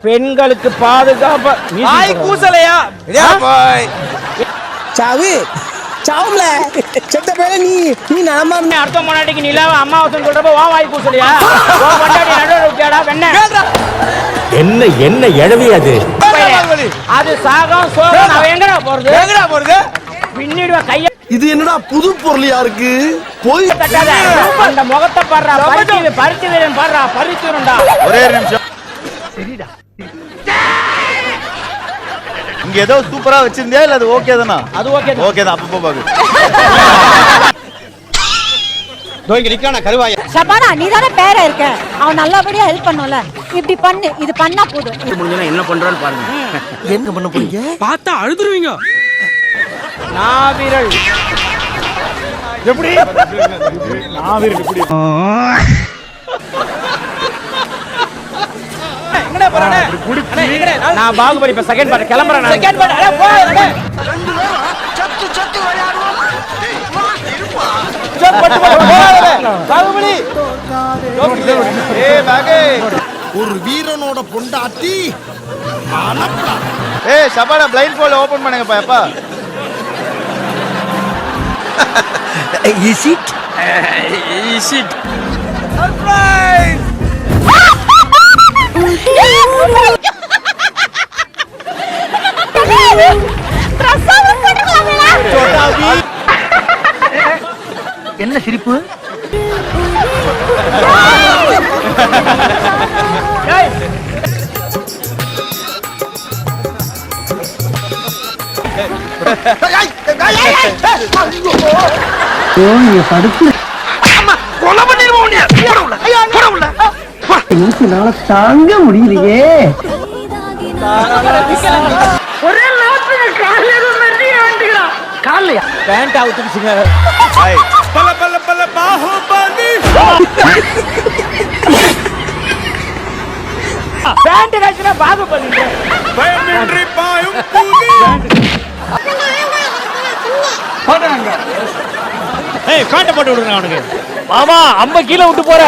பெண்களுக்கு பாதுகாப்பு ஆய் கூசலையா சாவு சாவுல செத்த பேர நீ நாம அடுத்த முன்னாடிக்கு நிலாவ அம்மாவசன் சொல்றப்ப வா வாய் கூசலையா கொண்டாடி நடுவுல விட்டியாடா வெண்ண என்ன என்ன எழவி அது சாகம் சோகம் நான் எங்கடா போறது பின்னிடுவ கைய இது என்னடா புது பொருளியா இருக்கு போய் தட்டாத அந்த முகத்தை பாடுறா பறிச்சு பாடுறா பறிச்சுடா ஒரே நிமிஷம் சரிடா இங்க ஏதோ சூப்பரா வச்சிருந்தியா இல்ல அது ஓகே தானா அது ஓகே தான் அப்பப்போ பாக்கு தோங்க நிக்கான கருவாயா ஷபானா நீ தானே பேரா இருக்க அவன் நல்லபடியா ஹெல்ப் பண்ணல இப்படி பண்ணு இது பண்ணா போதும் முடிஞ்சா என்ன பண்றான்னு பாருங்க என்ன பண்ண போறீங்க பார்த்தா அழுதுருவீங்க நாவிரல் எப்படி நாவிரல் எப்படி எங்கடா போறானே நான் பாகுபலி இப்ப செகண்ட் பார்ட் கிளம்பறேன் நான் செகண்ட் பார்ட் அட போ சத்து விளையாடுவோம் பாகுபலி ஏய் மகே ஒரு வீரனோட பொண்டாட்டி அனப்பா ஏய் சபானா பிளைண்ட் போல் ஓபன் பண்ணுங்கப்பா அப்பா Is it? சர்ப்ரைஸ் என்ன சிரிப்பு தாங்க முடியலையே காலையா பேண்ட் அவுத்துச்சுங்க பல பல பல பாகுபலி பேண்ட் கழிச்சுனா பாகுபலி பயமின்றி பாயும் புலி போடுறாங்க ஏய் காட்ட போட்டு விடுங்க அவனுக்கு மாமா 50 கிலோ விட்டு போற